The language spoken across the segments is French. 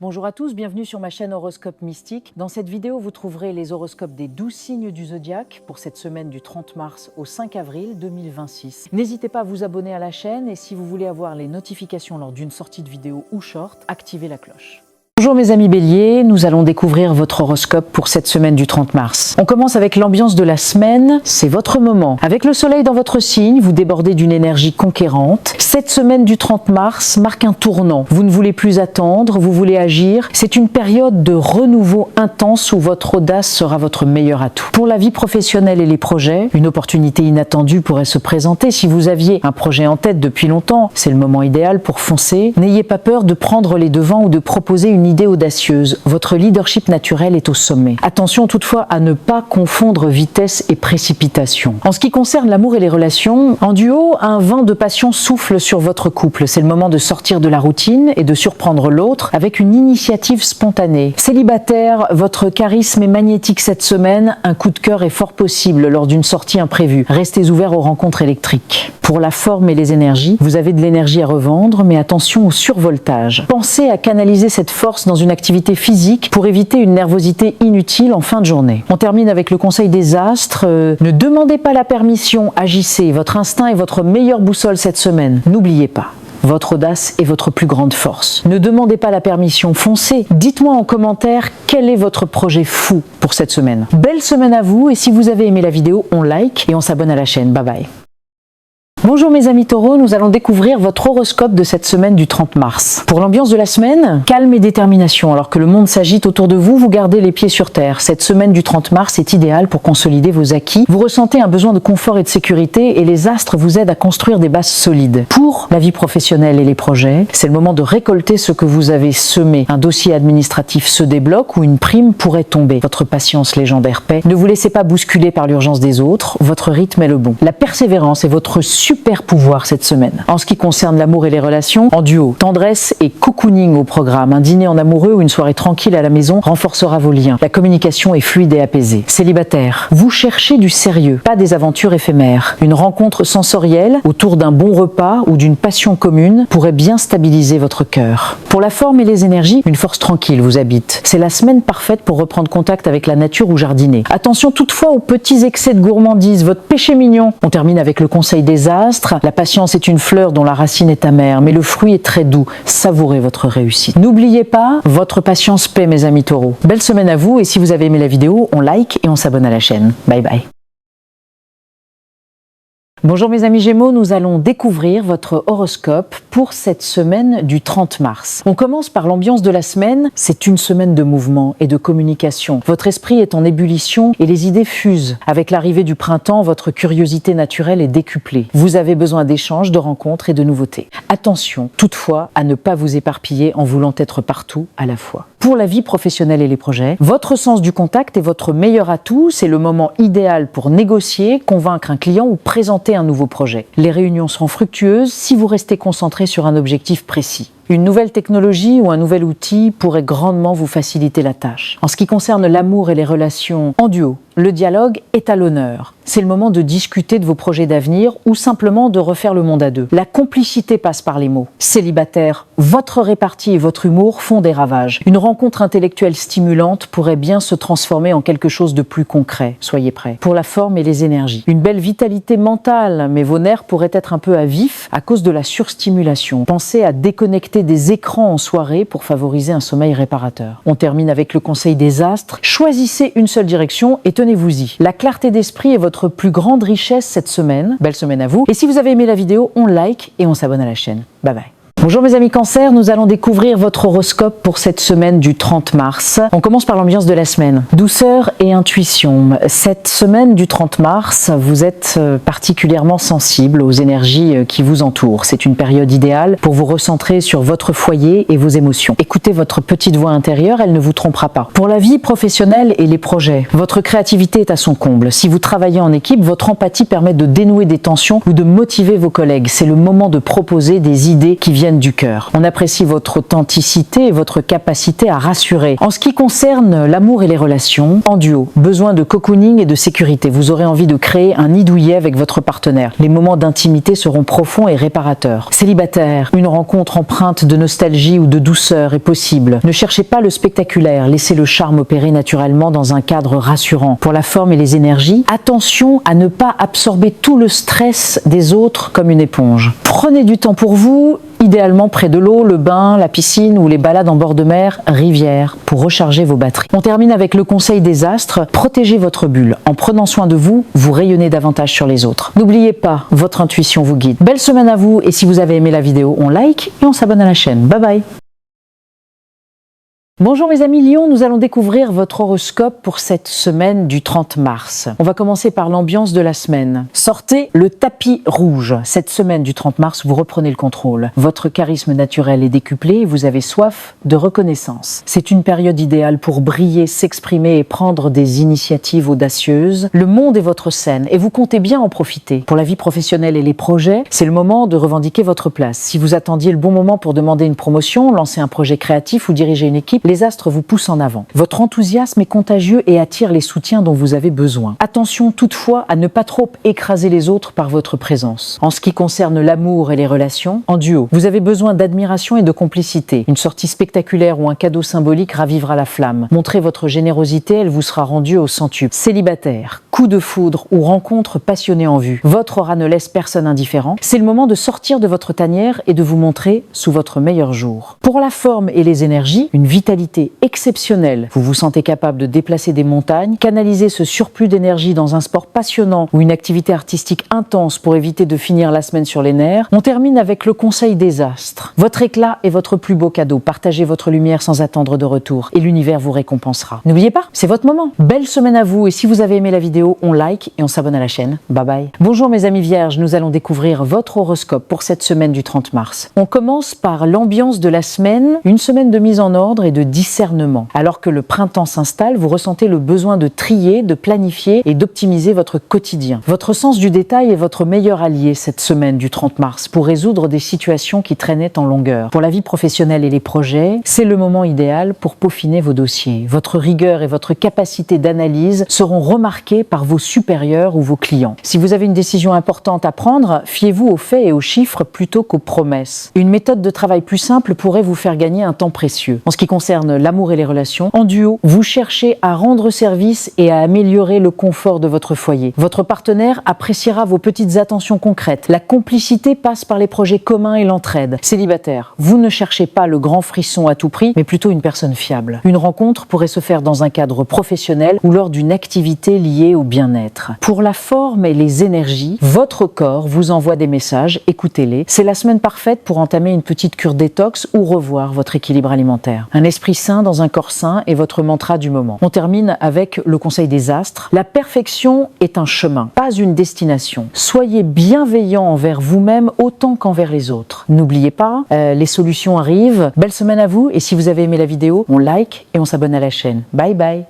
Bonjour à tous, bienvenue sur ma chaîne Horoscope Mystique. Dans cette vidéo, vous trouverez les horoscopes des 12 signes du zodiaque pour cette semaine du 30 mars au 5 avril 2026. N'hésitez pas à vous abonner à la chaîne et si vous voulez avoir les notifications lors d'une sortie de vidéo ou short, activez la cloche. Bonjour mes amis Bélier, nous allons découvrir votre horoscope pour cette semaine du 30 mars. On commence avec l'ambiance de la semaine, c'est votre moment. Avec le soleil dans votre signe, vous débordez d'une énergie conquérante. Cette semaine du 30 mars marque un tournant. Vous ne voulez plus attendre, vous voulez agir. C'est une période de renouveau intense où votre audace sera votre meilleur atout. Pour la vie professionnelle et les projets, une opportunité inattendue pourrait se présenter. Si vous aviez un projet en tête depuis longtemps, c'est le moment idéal pour foncer. N'ayez pas peur de prendre les devants ou de proposer une idée audacieuse. Votre leadership naturel est au sommet. Attention toutefois à ne pas confondre vitesse et précipitation. En ce qui concerne l'amour et les relations, en duo, un vent de passion souffle sur votre couple. C'est le moment de sortir de la routine et de surprendre l'autre avec une initiative spontanée. Célibataire, votre charisme est magnétique cette semaine. Un coup de cœur est fort possible lors d'une sortie imprévue. Restez ouverts aux rencontres électriques. Pour la forme et les énergies, vous avez de l'énergie à revendre, mais attention au survoltage. Pensez à canaliser cette force dans une activité physique pour éviter une nervosité inutile en fin de journée. On termine avec le conseil des astres. Ne demandez pas la permission, agissez. Votre instinct est votre meilleure boussole cette semaine. N'oubliez pas. Votre audace est votre plus grande force. Ne demandez pas la permission, foncez. Dites-moi en commentaire quel est votre projet fou pour cette semaine. Belle semaine à vous et si vous avez aimé la vidéo, on like et on s'abonne à la chaîne. Bye bye. Bonjour mes amis taureaux, nous allons découvrir votre horoscope de cette semaine du 30 mars. Pour l'ambiance de la semaine, calme et détermination. Alors que le monde s'agite autour de vous, vous gardez les pieds sur terre. Cette semaine du 30 mars est idéale pour consolider vos acquis. Vous ressentez un besoin de confort et de sécurité et les astres vous aident à construire des bases solides. Pour la vie professionnelle et les projets, c'est le moment de récolter ce que vous avez semé. Un dossier administratif se débloque ou une prime pourrait tomber. Votre patience légendaire paie. Ne vous laissez pas bousculer par l'urgence des autres, votre rythme est le bon. La persévérance est votre super pouvoir cette semaine. En ce qui concerne l'amour et les relations, en duo, tendresse et cocooning au programme. Un dîner en amoureux ou une soirée tranquille à la maison renforcera vos liens. La communication est fluide et apaisée. Célibataire, vous cherchez du sérieux, pas des aventures éphémères. Une rencontre sensorielle autour d'un bon repas ou d'une passion commune pourrait bien stabiliser votre cœur. Pour la forme et les énergies, une force tranquille vous habite. C'est la semaine parfaite pour reprendre contact avec la nature ou jardiner. Attention toutefois aux petits excès de gourmandise, votre péché mignon. On termine avec le conseil des astres. La patience est une fleur dont la racine est amère, mais le fruit est très doux. Savourez votre réussite. N'oubliez pas, votre patience paie mes amis taureaux. Belle semaine à vous et si vous avez aimé la vidéo, on like et on s'abonne à la chaîne. Bye bye. Bonjour mes amis Gémeaux, nous allons découvrir votre horoscope pour cette semaine du 30 mars. On commence par l'ambiance de la semaine, c'est une semaine de mouvement et de communication. Votre esprit est en ébullition et les idées fusent. Avec l'arrivée du printemps, votre curiosité naturelle est décuplée. Vous avez besoin d'échanges, de rencontres et de nouveautés. Attention, toutefois, à ne pas vous éparpiller en voulant être partout à la fois. Pour la vie professionnelle et les projets, votre sens du contact est votre meilleur atout, c'est le moment idéal pour négocier, convaincre un client ou présenter un nouveau projet. Les réunions seront fructueuses si vous restez concentré sur un objectif précis. Une nouvelle technologie ou un nouvel outil pourrait grandement vous faciliter la tâche. En ce qui concerne l'amour et les relations en duo, le dialogue est à l'honneur. C'est le moment de discuter de vos projets d'avenir ou simplement de refaire le monde à deux. La complicité passe par les mots. Célibataire, votre répartie et votre humour font des ravages. Une rencontre intellectuelle stimulante pourrait bien se transformer en quelque chose de plus concret. Soyez prêts. Pour la forme et les énergies, une belle vitalité mentale, mais vos nerfs pourraient être un peu à vif à cause de la surstimulation. Pensez à déconnecter des écrans en soirée pour favoriser un sommeil réparateur. On termine avec le conseil des astres. Choisissez une seule direction et tenez-vous-y. La clarté d'esprit est votre plus grande richesse cette semaine. Belle semaine à vous. Et si vous avez aimé la vidéo, on like et on s'abonne à la chaîne. Bye bye. Bonjour mes amis Cancer, nous allons découvrir votre horoscope pour cette semaine du 30 mars. On commence par l'ambiance de la semaine. Douceur et intuition. Cette semaine du 30 mars, vous êtes particulièrement sensible aux énergies qui vous entourent. C'est une période idéale pour vous recentrer sur votre foyer et vos émotions. Écoutez votre petite voix intérieure, elle ne vous trompera pas. Pour la vie professionnelle et les projets, votre créativité est à son comble. Si vous travaillez en équipe, votre empathie permet de dénouer des tensions ou de motiver vos collègues. C'est le moment de proposer des idées qui viennent viennent du cœur. On apprécie votre authenticité et votre capacité à rassurer. En ce qui concerne l'amour et les relations, en duo, besoin de cocooning et de sécurité. Vous aurez envie de créer un nid douillet avec votre partenaire. Les moments d'intimité seront profonds et réparateurs. Célibataire, une rencontre empreinte de nostalgie ou de douceur est possible. Ne cherchez pas le spectaculaire, laissez le charme opérer naturellement dans un cadre rassurant. Pour la forme et les énergies, attention à ne pas absorber tout le stress des autres comme une éponge. Prenez du temps pour vous, idéalement près de l'eau, le bain, la piscine ou les balades en bord de mer, rivière, pour recharger vos batteries. On termine avec le conseil des astres, protégez votre bulle. En prenant soin de vous, vous rayonnez davantage sur les autres. N'oubliez pas, votre intuition vous guide. Belle semaine à vous et si vous avez aimé la vidéo, on like et on s'abonne à la chaîne. Bye bye. Bonjour mes amis Lions, nous allons découvrir votre horoscope pour cette semaine du 30 mars. On va commencer par l'ambiance de la semaine. Sortez le tapis rouge. Cette semaine du 30 mars, vous reprenez le contrôle. Votre charisme naturel est décuplé et vous avez soif de reconnaissance. C'est une période idéale pour briller, s'exprimer et prendre des initiatives audacieuses. Le monde est votre scène et vous comptez bien en profiter. Pour la vie professionnelle et les projets, c'est le moment de revendiquer votre place. Si vous attendiez le bon moment pour demander une promotion, lancer un projet créatif ou diriger une équipe, les astres vous poussent en avant. Votre enthousiasme est contagieux et attire les soutiens dont vous avez besoin. Attention toutefois à ne pas trop écraser les autres par votre présence. En ce qui concerne l'amour et les relations, en duo, vous avez besoin d'admiration et de complicité. Une sortie spectaculaire ou un cadeau symbolique ravivera la flamme. Montrez votre générosité, elle vous sera rendue au centuple. Célibataire, coup de foudre ou rencontre passionnée en vue. Votre aura ne laisse personne indifférent. C'est le moment de sortir de votre tanière et de vous montrer sous votre meilleur jour. Pour la forme et les énergies, une vitalité exceptionnelle. Vous vous sentez capable de déplacer des montagnes, canaliser ce surplus d'énergie dans un sport passionnant ou une activité artistique intense pour éviter de finir la semaine sur les nerfs. On termine avec le conseil des astres. Votre éclat est votre plus beau cadeau. Partagez votre lumière sans attendre de retour et l'univers vous récompensera. N'oubliez pas, c'est votre moment. Belle semaine à vous et si vous avez aimé la vidéo, on like et on s'abonne à la chaîne. Bye bye. Bonjour mes amis vierges, nous allons découvrir votre horoscope pour cette semaine du 30 mars. On commence par l'ambiance de la semaine, une semaine de mise en ordre et de discernement. Alors que le printemps s'installe, vous ressentez le besoin de trier, de planifier et d'optimiser votre quotidien. Votre sens du détail est votre meilleur allié cette semaine du 30 mars pour résoudre des situations qui traînaient en longueur. Pour la vie professionnelle et les projets, c'est le moment idéal pour peaufiner vos dossiers. Votre rigueur et votre capacité d'analyse seront remarquées par vos supérieurs ou vos clients. Si vous avez une décision importante à prendre, fiez-vous aux faits et aux chiffres plutôt qu'aux promesses. Une méthode de travail plus simple pourrait vous faire gagner un temps précieux. En ce qui concerne l'amour et les relations, en duo, vous cherchez à rendre service et à améliorer le confort de votre foyer. Votre partenaire appréciera vos petites attentions concrètes. La complicité passe par les projets communs et l'entraide. Célibataire, vous ne cherchez pas le grand frisson à tout prix, mais plutôt une personne fiable. Une rencontre pourrait se faire dans un cadre professionnel ou lors d'une activité liée au bien-être. Pour la forme et les énergies, votre corps vous envoie des messages, écoutez-les. C'est la semaine parfaite pour entamer une petite cure détox ou revoir votre équilibre alimentaire. Un esprit sain dans un corps sain est votre mantra du moment. On termine avec le conseil des astres. La perfection est un chemin, pas une destination. Soyez bienveillant envers vous-même autant qu'envers les autres. N'oubliez pas, les solutions arrivent. Belle semaine à vous et si vous avez aimé la vidéo, on like et on s'abonne à la chaîne. Bye bye.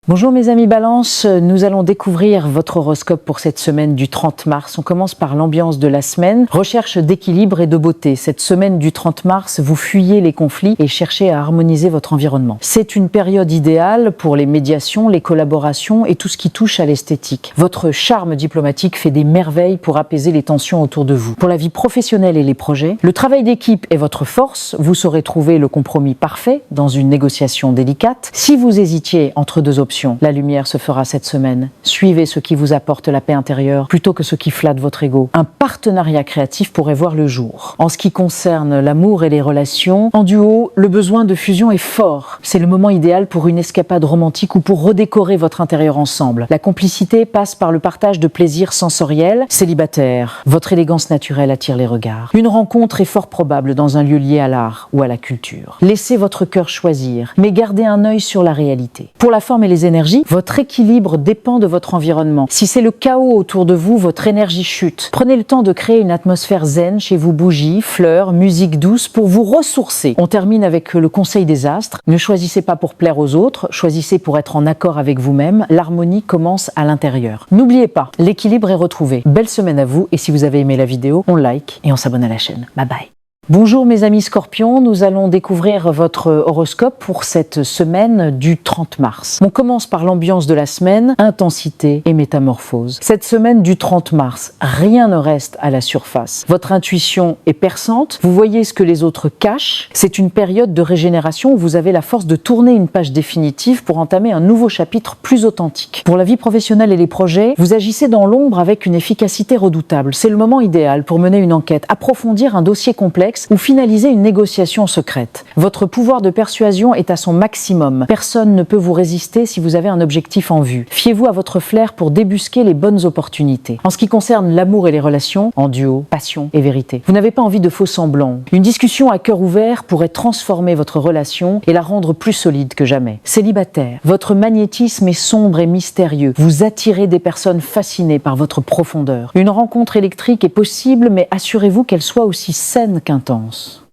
Bonjour mes amis Balance, nous allons découvrir votre horoscope pour cette semaine du 30 mars. On commence par l'ambiance de la semaine, recherche d'équilibre et de beauté. Cette semaine du 30 mars, vous fuyez les conflits et cherchez à harmoniser votre environnement. C'est une période idéale pour les médiations, les collaborations et tout ce qui touche à l'esthétique. Votre charme diplomatique fait des merveilles pour apaiser les tensions autour de vous. Pour la vie professionnelle et les projets, le travail d'équipe est votre force. Vous saurez trouver le compromis parfait dans une négociation délicate. Si vous hésitiez entre deux options, la lumière se fera cette semaine. Suivez ce qui vous apporte la paix intérieure plutôt que ce qui flatte votre ego. Un partenariat créatif pourrait voir le jour. En ce qui concerne l'amour et les relations, en duo, le besoin de fusion est fort. C'est le moment idéal pour une escapade romantique ou pour redécorer votre intérieur ensemble. La complicité passe par le partage de plaisirs sensoriels. Célibataire, votre élégance naturelle attire les regards. Une rencontre est fort probable dans un lieu lié à l'art ou à la culture. Laissez votre cœur choisir, mais gardez un œil sur la réalité. Pour la forme et les énergies, votre équilibre dépend de votre environnement. Si c'est le chaos autour de vous, votre énergie chute. Prenez le temps de créer une atmosphère zen chez vous, bougies, fleurs, musique douce pour vous ressourcer. On termine avec le conseil des astres. Ne choisissez pas pour plaire aux autres, choisissez pour être en accord avec vous-même. L'harmonie commence à l'intérieur. N'oubliez pas, l'équilibre est retrouvé. Belle semaine à vous et si vous avez aimé la vidéo, on like et on s'abonne à la chaîne. Bye bye. Bonjour mes amis Scorpions, nous allons découvrir votre horoscope pour cette semaine du 30 mars. On commence par l'ambiance de la semaine, intensité et métamorphose. Cette semaine du 30 mars, rien ne reste à la surface. Votre intuition est perçante, vous voyez ce que les autres cachent. C'est une période de régénération où vous avez la force de tourner une page définitive pour entamer un nouveau chapitre plus authentique. Pour la vie professionnelle et les projets, vous agissez dans l'ombre avec une efficacité redoutable. C'est le moment idéal pour mener une enquête, approfondir un dossier complexe ou finaliser une négociation secrète. Votre pouvoir de persuasion est à son maximum. Personne ne peut vous résister si vous avez un objectif en vue. Fiez-vous à votre flair pour débusquer les bonnes opportunités. En ce qui concerne l'amour et les relations, en duo, passion et vérité, vous n'avez pas envie de faux semblants. Une discussion à cœur ouvert pourrait transformer votre relation et la rendre plus solide que jamais. Célibataire, votre magnétisme est sombre et mystérieux. Vous attirez des personnes fascinées par votre profondeur. Une rencontre électrique est possible, mais assurez-vous qu'elle soit aussi saine qu'intense.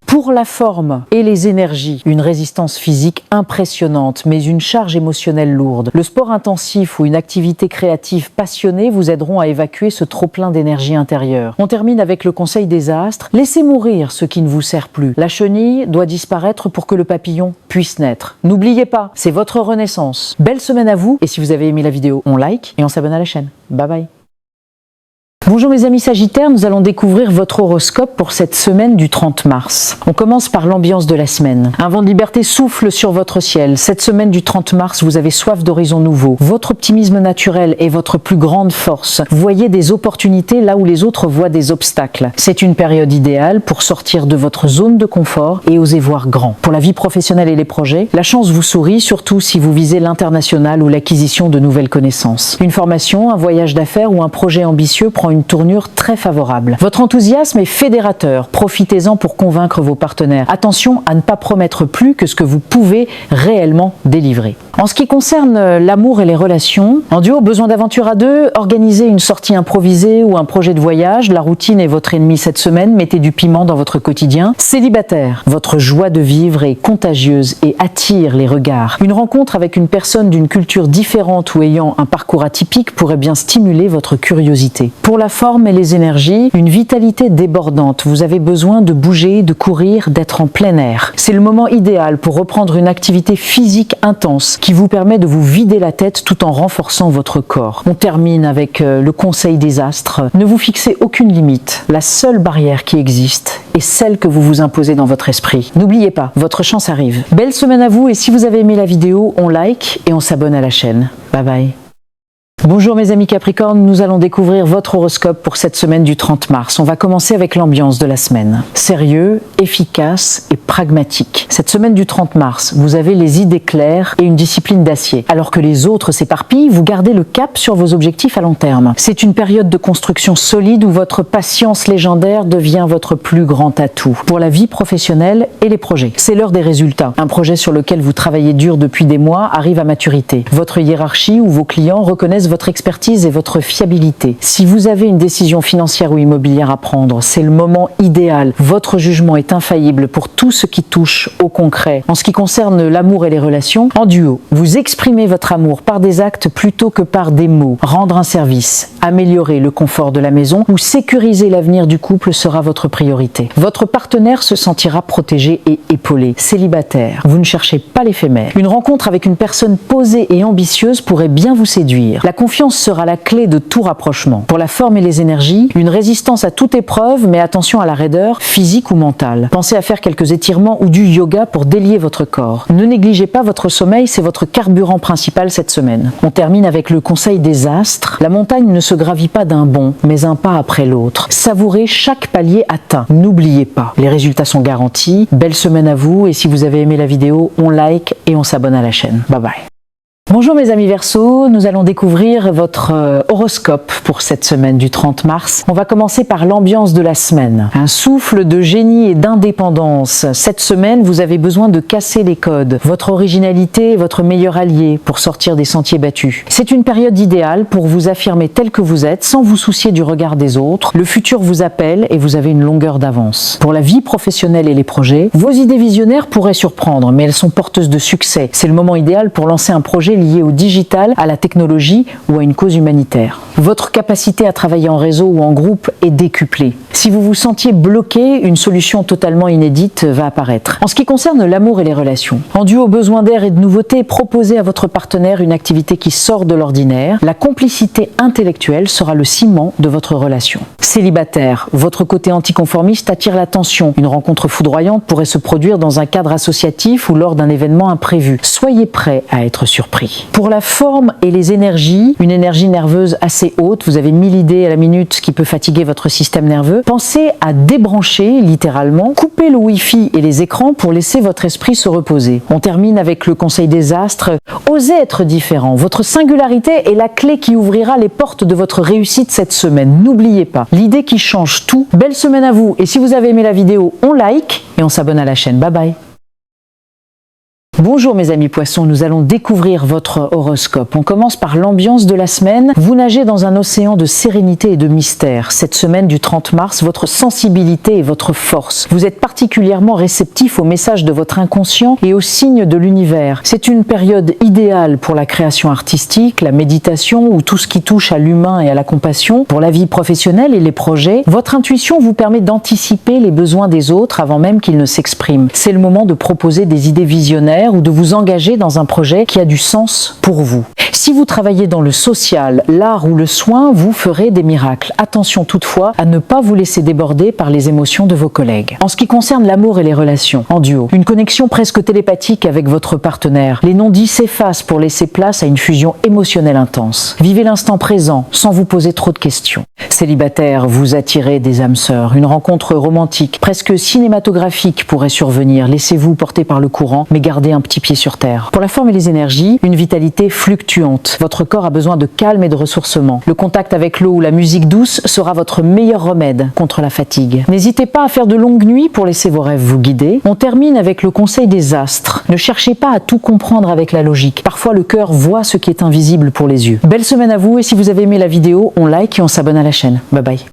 Pour la forme et les énergies, une résistance physique impressionnante, mais une charge émotionnelle lourde. Le sport intensif ou une activité créative passionnée vous aideront à évacuer ce trop-plein d'énergie intérieure. On termine avec le conseil des astres. Laissez mourir ce qui ne vous sert plus. La chenille doit disparaître pour que le papillon puisse naître. N'oubliez pas, c'est votre renaissance. Belle semaine à vous, et si vous avez aimé la vidéo, on like et on s'abonne à la chaîne. Bye bye. Bonjour mes amis Sagittaires, nous allons découvrir votre horoscope pour cette semaine du 30 mars. On commence par l'ambiance de la semaine. Un vent de liberté souffle sur votre ciel. Cette semaine du 30 mars, vous avez soif d'horizons nouveaux. Votre optimisme naturel est votre plus grande force. Vous voyez des opportunités là où les autres voient des obstacles. C'est une période idéale pour sortir de votre zone de confort et oser voir grand. Pour la vie professionnelle et les projets, la chance vous sourit, surtout si vous visez l'international ou l'acquisition de nouvelles connaissances. Une formation, un voyage d'affaires ou un projet ambitieux prend une tournure très favorable. Votre enthousiasme est fédérateur. Profitez-en pour convaincre vos partenaires. Attention à ne pas promettre plus que ce que vous pouvez réellement délivrer. En ce qui concerne l'amour et les relations, en duo, besoin d'aventure à deux, organisez une sortie improvisée ou un projet de voyage. La routine est votre ennemi cette semaine. Mettez du piment dans votre quotidien. Célibataire, votre joie de vivre est contagieuse et attire les regards. Une rencontre avec une personne d'une culture différente ou ayant un parcours atypique pourrait bien stimuler votre curiosité. Pour la forme et les énergies, une vitalité débordante. Vous avez besoin de bouger, de courir, d'être en plein air. C'est le moment idéal pour reprendre une activité physique intense qui vous permet de vous vider la tête tout en renforçant votre corps. On termine avec le conseil des astres. Ne vous fixez aucune limite. La seule barrière qui existe est celle que vous vous imposez dans votre esprit. N'oubliez pas, votre chance arrive. Belle semaine à vous, et si vous avez aimé la vidéo, on like et on s'abonne à la chaîne. Bye bye. Bonjour mes amis Capricorne, nous allons découvrir votre horoscope pour cette semaine du 30 mars. On va commencer avec l'ambiance de la semaine. Sérieux, efficace et pragmatique. Cette semaine du 30 mars, vous avez les idées claires et une discipline d'acier. Alors que les autres s'éparpillent, vous gardez le cap sur vos objectifs à long terme. C'est une période de construction solide où votre patience légendaire devient votre plus grand atout pour la vie professionnelle et les projets. C'est l'heure des résultats. Un projet sur lequel vous travaillez dur depuis des mois arrive à maturité. Votre hiérarchie ou vos clients reconnaissent votre expertise et votre fiabilité. Si vous avez une décision financière ou immobilière à prendre, c'est le moment idéal. Votre jugement est infaillible pour tout ce qui touche au concret. En ce qui concerne l'amour et les relations, en duo, vous exprimez votre amour par des actes plutôt que par des mots. Rendre un service, améliorer le confort de la maison ou sécuriser l'avenir du couple sera votre priorité. Votre partenaire se sentira protégé et épaulé. Célibataire, vous ne cherchez pas l'éphémère. Une rencontre avec une personne posée et ambitieuse pourrait bien vous séduire. La confiance sera la clé de tout rapprochement. Pour la forme et les énergies, une résistance à toute épreuve, mais attention à la raideur, physique ou mentale. Pensez à faire quelques étirements ou du yoga pour délier votre corps. Ne négligez pas votre sommeil, c'est votre carburant principal cette semaine. On termine avec le conseil des astres. La montagne ne se gravit pas d'un bond, mais un pas après l'autre. Savourez chaque palier atteint. N'oubliez pas, les résultats sont garantis. Belle semaine à vous, et si vous avez aimé la vidéo, on like et on s'abonne à la chaîne. Bye bye. Bonjour mes amis Verseaux, nous allons découvrir votre horoscope pour cette semaine du 30 mars. On va commencer par l'ambiance de la semaine. Un souffle de génie et d'indépendance. Cette semaine, vous avez besoin de casser les codes. Votre originalité est votre meilleur allié pour sortir des sentiers battus. C'est une période idéale pour vous affirmer tel que vous êtes sans vous soucier du regard des autres. Le futur vous appelle et vous avez une longueur d'avance. Pour la vie professionnelle et les projets, vos idées visionnaires pourraient surprendre, mais elles sont porteuses de succès. C'est le moment idéal pour lancer un projet liés au digital, à la technologie ou à une cause humanitaire. Votre capacité à travailler en réseau ou en groupe est décuplée. Si vous vous sentiez bloqué, une solution totalement inédite va apparaître. En ce qui concerne l'amour et les relations, en duo besoin d'air et de nouveautés, proposez à votre partenaire une activité qui sort de l'ordinaire. La complicité intellectuelle sera le ciment de votre relation. Célibataire, votre côté anticonformiste attire l'attention. Une rencontre foudroyante pourrait se produire dans un cadre associatif ou lors d'un événement imprévu. Soyez prêt à être surpris. Pour la forme et les énergies, une énergie nerveuse assez haute, vous avez 1000 idées à la minute, ce qui peut fatiguer votre système nerveux. Pensez à débrancher, littéralement, couper le Wi-Fi et les écrans pour laisser votre esprit se reposer. On termine avec le conseil des astres. Osez être différent. Votre singularité est la clé qui ouvrira les portes de votre réussite cette semaine. N'oubliez pas, l'idée qui change tout. Belle semaine à vous. Et si vous avez aimé la vidéo, on like et on s'abonne à la chaîne. Bye bye. Bonjour mes amis poissons, nous allons découvrir votre horoscope. On commence par l'ambiance de la semaine. Vous nagez dans un océan de sérénité et de mystère. Cette semaine du 30 mars, votre sensibilité est votre force. Vous êtes particulièrement réceptif aux messages de votre inconscient et aux signes de l'univers. C'est une période idéale pour la création artistique, la méditation ou tout ce qui touche à l'humain et à la compassion. Pour la vie professionnelle et les projets, votre intuition vous permet d'anticiper les besoins des autres avant même qu'ils ne s'expriment. C'est le moment de proposer des idées visionnaires ou de vous engager dans un projet qui a du sens pour vous. Si vous travaillez dans le social, l'art ou le soin, vous ferez des miracles. Attention toutefois à ne pas vous laisser déborder par les émotions de vos collègues. En ce qui concerne l'amour et les relations, en duo, une connexion presque télépathique avec votre partenaire. Les non-dits s'effacent pour laisser place à une fusion émotionnelle intense. Vivez l'instant présent sans vous poser trop de questions. Célibataire, vous attirez des âmes sœurs. Une rencontre romantique, presque cinématographique pourrait survenir. Laissez-vous porter par le courant, mais gardez un petit pied sur terre. Pour la forme et les énergies, une vitalité fluctuante. Votre corps a besoin de calme et de ressourcement. Le contact avec l'eau ou la musique douce sera votre meilleur remède contre la fatigue. N'hésitez pas à faire de longues nuits pour laisser vos rêves vous guider. On termine avec le conseil des astres. Ne cherchez pas à tout comprendre avec la logique. Parfois, le cœur voit ce qui est invisible pour les yeux. Belle semaine à vous et si vous avez aimé la vidéo, on like et on s'abonne à la chaîne. Bye bye.